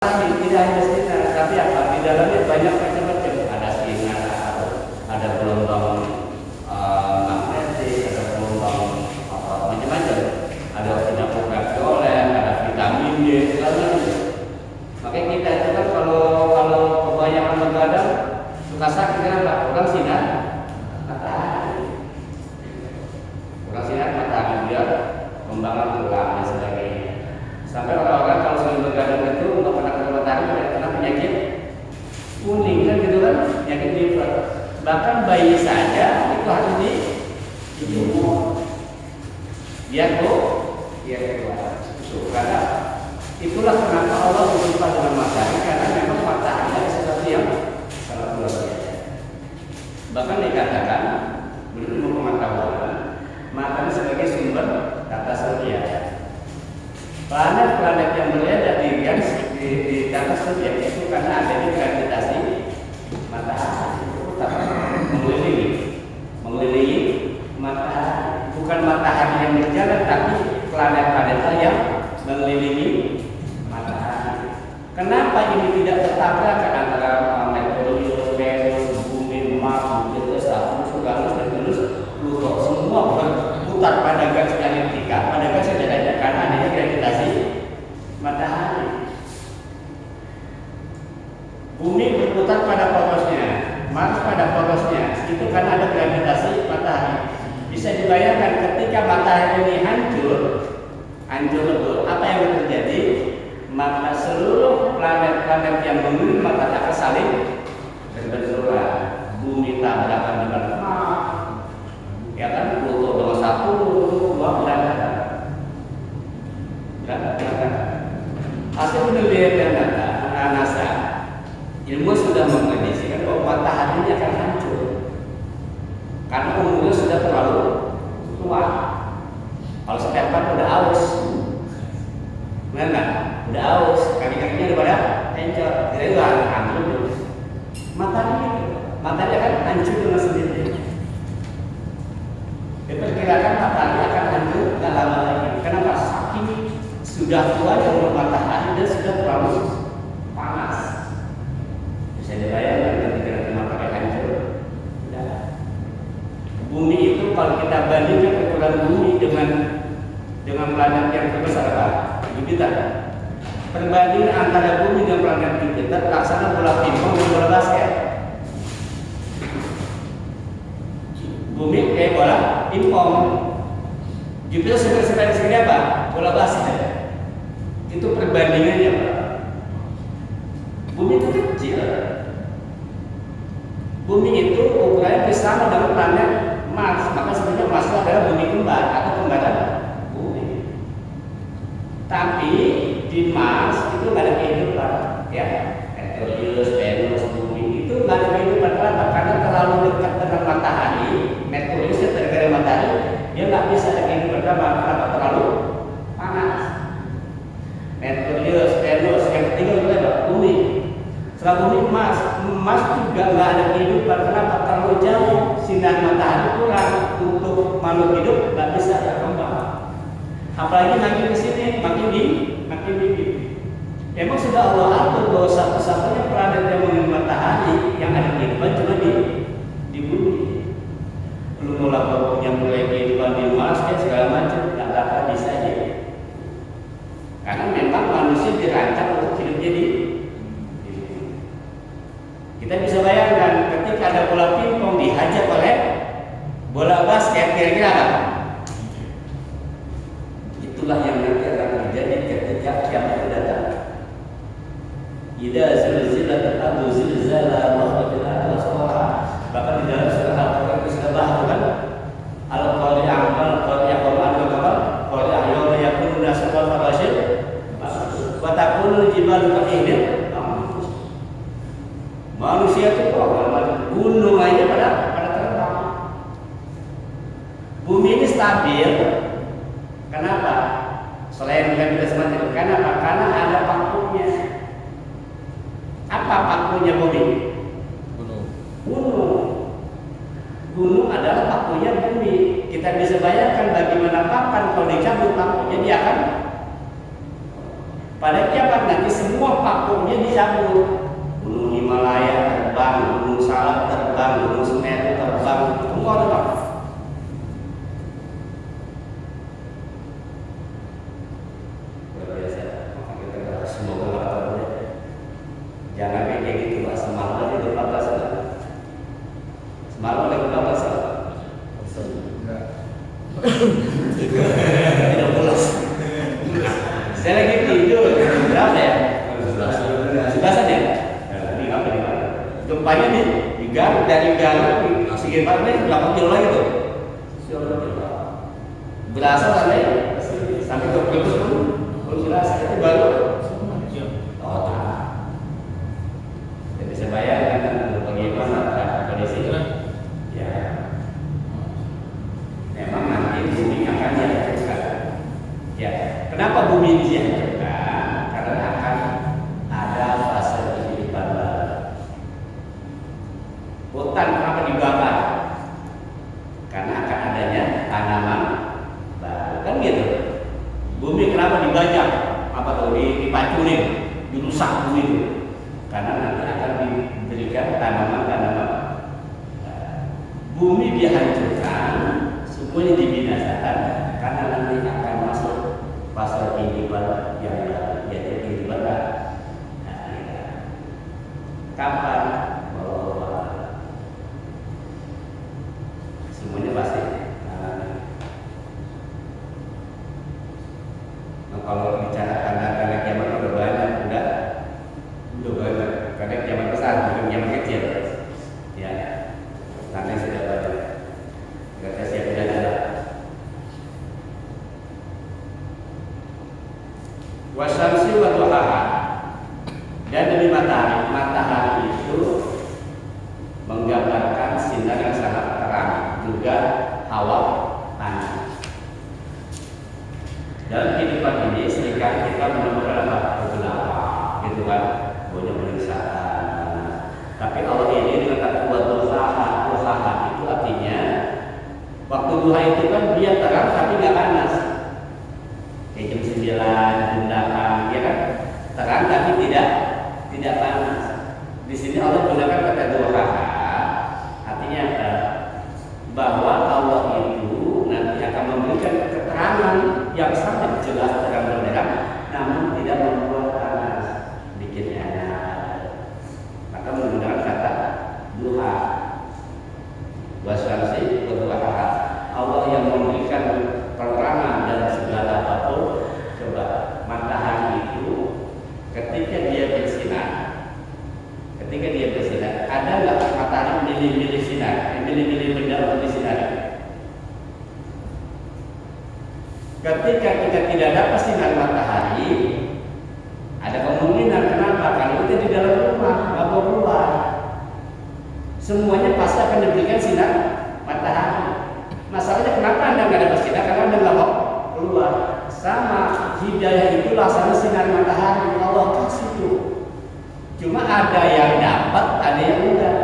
tidak hanya sinar, tapi apa? Di dalamnya banyak macam-macam. Ada sinar, ada gelombang magnetik, ada gelombang macam-macam. Ada sinar ultraviolet, ada vitamin D, segala macam. Makanya kita itu kan kalau kebanyakan begadang suka sakit kenapa? Kurang sinar matahari. Kurang sinar matahari dia kembangan tulang dan sebagainya. Sampai orang-orang kalau sering begadang itu nggak pernah kena matahari, kena penyakit kuning kan gitu kan, penyakit liver. Bahkan bayi saja itu harus dijemur. Biar keluar. Karena itulah kenapa Allah bersumpah dengan matahari, karena memang matahari adalah sesuatu yang sangat luar biasa. Bahkan dikatakan menurut pengetahuan matahari sebagai sumber tata surya. Planet-planet yang berada di tata surya itu karena adanya gravitasi matahari mengelilingi matahari. Bukan matahari yang berjalan, tapi planet-planet yang mengelilingi matahari. Kenapa ini tidak bertabrakan antara Merkurius, Venus, Bumi, Mars, Jupiter, Saturnus, Uranus, Neptunus, Pluto, semua berputar pada garis dialektika, pada garis jalannya karena adanya gravitasi matahari. Bumi berputar pada porosnya, Mars pada porosnya, itu karena ada gravitasi matahari. Bisa dibayangkan ketika matahari ini hancur lebur, apa yang akan terjadi? Maka seluruh planet-planet yang mengelilingi matahari akan saling berbenturan. Bumi tabrakan dengan Mars, ya kan? Pluto dengan Saturnus, berangkat. Hasil penelitian data NASA, ilmu sudah memprediksikan bahwa matahari ini akan hancur karena umurnya sudah terlalu tua. Kalau sekarang udah aus, benar udah aus, kaki-kakinya udah pada hancur, jadi udah hancur. Matahari akan hancur dengan sendirinya. Diperkirakan matahari akan hancur tidak lama lagi. Kenapa? Saking sudah tua yang matahari dan sudah terlalu panas. Bisa dibayangkan ketika matahari hancur. Bumi itu kalau kita bandingkan ukuran bumi dengan planet yang terbesar apa? Jupiter. Perbandingan antara bumi dengan planet Jupiter laksana bola pingpong dan bola basket. Bumi kayak bola pingpong. Jupiter segede apa? Bola basket. Itu perbandingannya, Pak. Bumi itu kecil. Bumi itu ukurannya sama dengan planet Mars, maka sebenarnya Mars adalah bumi kembar atau kembaran bumi. Tapi di Mars itu nggak ada kehidupan, ya. Merkurius, Venus, bumi itu nggak ada kehidupan. Kenapa? Karena terlalu dekat dengan matahari. Merkurius terkena matahari, dia nggak bisa ada kehidupan. Kenapa? Terlalu panas. Merkurius, Venus, yang ketiga itu ada bumi. Setelah bumi Mars juga nggak ada kehidupan. Kenapa? Terlalu jauh, sinar matahari kurang untuk makhluk hidup, nggak bisa berkembang. Apalagi makin kesini makin dingin. Emang sudah Allah atur bahwa satu-satunya planet yang mengelilingi matahari yang ada kehidupan cuma di bumi. Belum punya mulai kehidupan di Mars dan segala macam, nggak akan bisa aja. Karena memang manusia dirancang untuk hidupnya di. Kita bisa bayangkan ketika ada bola pingpong dihajar oleh bola basket, kira-kira apa? Itulah yang nanti akan terjadi ketika kiamat datang. Idza zulzilatil ardu zilzalaha wa akhrajatil ardu asqalaha. Bahkan di dalam surah Al-Qur'an itu sudah bahas kan? Al-qari'ah qari'ah yawma yakunu nasu kal farashil wa takunu jibalu ka'ihdin. Manusia itu gunung aja pada terbang. Bumi ini stabil. Kenapa? Selain gravitasi matahari. Kenapa? Karena ada pakunya. Apa pakunya bumi? Gunung. Gunung adalah pakunya bumi. Kita bisa bayangkan bagaimana papan kalau dicabut pakunya dia akan pada kiamat nanti semua semua pakungnya dicabut. Gunung Himalaya terbang, Gunung Salak terbang, Gunung Semeru terbang, semua terbang. Luar biasa. Kita semoga bertemu. Jangan kayak gitu Pak. Semalam aja itu batas lah. Semalam lagi batas lah. Tidak pulas. Saya lagi tidur. Berapa ya? 11 aja. Gempanya di Garut, dari Garut di Sigi Parmen 8 kilo lagi tuh. Berasa sampai ke Brebes pun berasa itu baru. Oh, jadi saya bayangkan bagaimana kondisi ya. Memang nanti bumi akan dihancurkan. Ya, kenapa bumi dihancurkan? Karena akan ada fase kehidupan baru. Hutan kenapa dibakar? Karena akan adanya tanaman baru, kan gitu. Bumi kenapa dibajak? Apa tuh dipancurin, dirusak bumi itu? Karena nanti akan diberikan tanaman-tanaman. Bumi dihancurkan, semuanya dibinasakan karena nanti akan masuk fase kehidupan yang yaitu kehidupan baru. Kapan? Semuanya pasti. Nah, kalau bicara tanda-tanda kiamat udah banyak, udah banyak. Karena kiamat besar, bukan kiamat kecil. Ya, tanda sudah banyak. Kita siap dan ada. Wasyamsi wa duhaha. Dan demi matahari, matahari itu menggambarkan sinar yang sangat terang, juga hawa panas. Dalam kehidupan ini seringkali kita menemukan kegelapan, gitu kan, banyak penyiksaan. Tapi Allah ini dengan kata duhaha, duhaha itu artinya waktu duha itu kan dia terang tapi nggak panas. Kayak jam 9, jam 8, ya kan, terang tapi tidak panas. Di sini Allah gunakan kata duhaha. Artinya bahwa Allah itu nanti akan memberikan keterangan yang sangat jelas terang benderang, namun tidak membuat panas, bikin enak. Maka menggunakan kata duha. Wasyamsi wa duhaha. Allah yang memberikan penerangan dalam segala apapun. Coba matahari itu ketika dia bersinar, ada nggak matahari milih-milih sinar, milih-milih benda untuk disinari? Ketika kita tidak dapat sinar matahari, ada kemungkinan kenapa? Kalau kita di dalam rumah, nggak mau keluar, semuanya pasti akan diberikan sinar matahari. Masalahnya kenapa Anda nggak dapat sinar? Karena Anda nggak mau keluar. Sama hidayah itu laksana sinar matahari Allah kasih itu. Cuma ada yang dapat, ada yang enggak.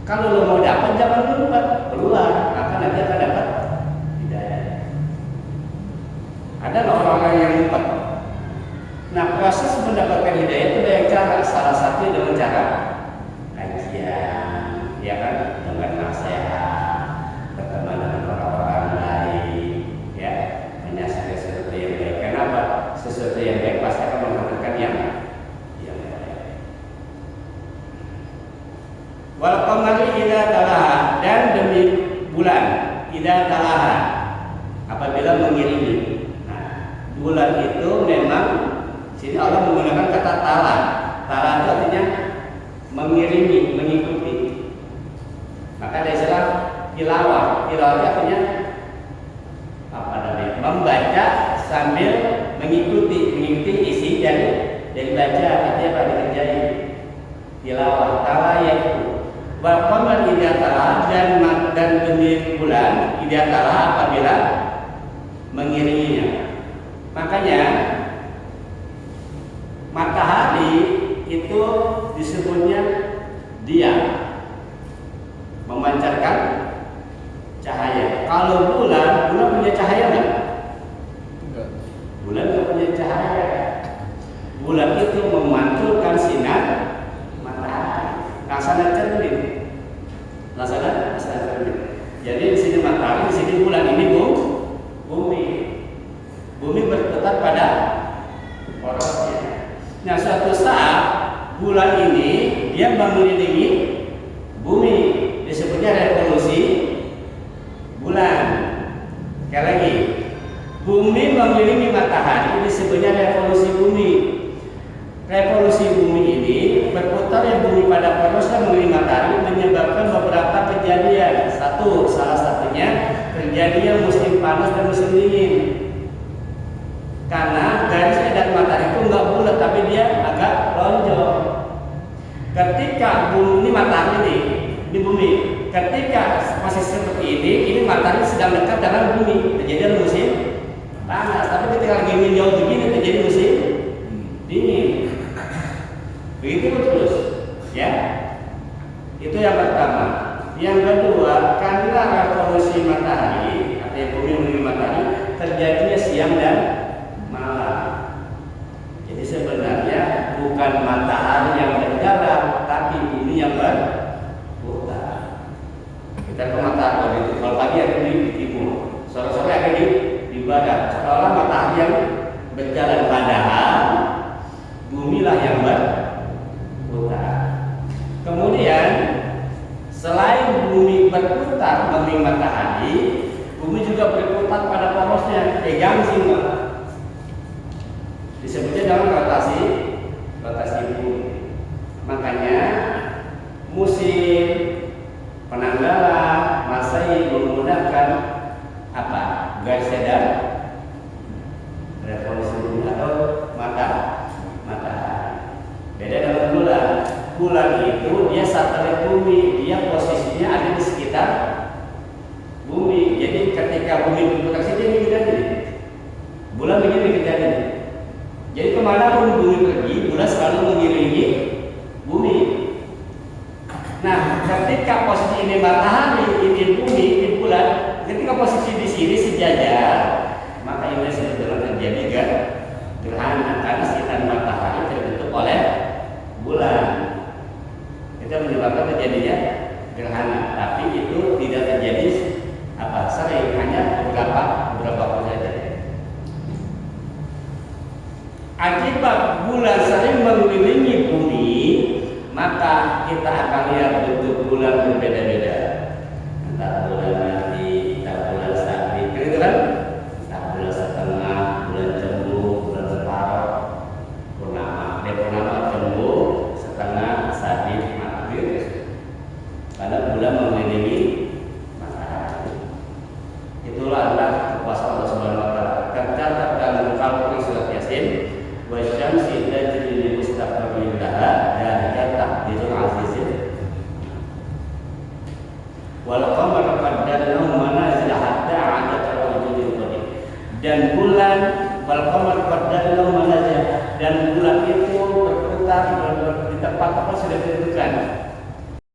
Kalau lo mau dapat, jangan lupa keluar, maka nanti akan dapat hidayah. Ada orang-orang yang lupa. Nah, proses mendapatkan hidayah itu banyak cara. Salah satu dengan cara kajian, ya kan, dengan nasihat, berteman dengan orang-orang lain, ya, menyaksikan sesuatu yang baik. Kenapa? Sesuatu yang baik pasti akan menghasilkan yang baik. Walaupun nanti idza talaha, dan demi bulan idza talaha apabila mengiringi. Nah, bulan itu memang sini Allah menggunakan kata tala. Tala itu artinya mengiringi, mengikuti. Maka ada istilah tilawah. Tilawah itu artinya apa namanya? Membaca sambil mengikuti isi dari baca. Artinya apa dikerjain? Tilawah. Tala yaitu Waqaman idza tala, dan demi bulan idza tala apabila mengiringinya. Makanya matahari itu disebutnya dia memancarkan cahaya. Kalau bulan punya cahaya enggak? Bulan enggak punya cahaya. Bulan itu memantulkan sinar matahari. Laksana cermin. Laksana cermin. Jadi di sini matahari, di sini bulan, ini bumi. Bumi berputar pada porosnya. Nah, suatu saat bulan ini dia mengelilingi bumi, disebutnya revolusi bulan. Sekali lagi, bumi mengelilingi matahari, disebutnya revolusi bumi. Revolusi bumi ini berputar yang bumi pada porosnya mengelilingi matahari menyebabkan beberapa kejadian. Salah satunya kejadian musim panas dan musim dingin. Karena garis edat matahari itu enggak bulat, tapi dia agak lonjong. Ketika bumi ini matahari di bumi, ketika posisi seperti ini matahari sedang dekat dengan bumi, terjadi musim panas. Tapi ketika lagi menjauh begini terjadi musim dingin. Begitu terus, ya. Itu yang pertama. Yang kedua, karena revolusi matahari atau bumi mengelilingi matahari terjadinya siang dan malam. Jadi sebenarnya bukan matahari yang berjalan, tapi bumi yang berputar. Kita ke matahari, kalau pagi ada di timur, sore-sore ada di barat. Seolah matahari yang berjalan, padahal bumilah yang berputar. Kemudian selain bumi berputar mengelilingi matahari, bumi juga berputar pada porosnya, ganzil. Disebutnya dalam rotasi bumi. Makanya musim penanggalan Masehi menggunakan apa? Garis edat revolusi bumi atau matahari. Beda dengan bulan. Bulan itu dia satelit bumi, dia posisinya ada di sekitar bumi. Jadi ketika bumi berputar saja begini, bulan begini kejadian. Jadi kemana pun bumi pergi, bulan selalu mengiringi bumi. Nah, ketika posisi ini matahari, ini bumi, ini bulan, ketika posisi di sini sejajar, maka ini sebetulnya terjadi gerhana karena sinar matahari terbentuk oleh bulan. Itu menyebabkan terjadinya gerhana, tapi itu tidak terjadi sering, hanya beberapa waktu saja. Akibat bulan sering mengelilingi bumi, maka kita akan lihat bentuk bulan berbeda-beda. Entah bulan mati, entah bulan sabit, gitu kan? Entah bulan setengah, bulan cembung, bulan separuh, purnama, cembung, setengah, sabit, karena bulan mengelilingi matahari. Itulah adalah kekuasaan Allah Subhanahu wa taala. Tercatat dalam Al-Qur'an surat Yasin, wa syamsi tajri li mustaqarrin laha dzalika taqdirul azizil. Wal qamara qaddarnahu manazila hatta 'ada kal-urjunil qadim. Dan bulan wal qamara qaddarnahu manazila, dan bulan itu berputar di tempat-tempat sudah ditentukan.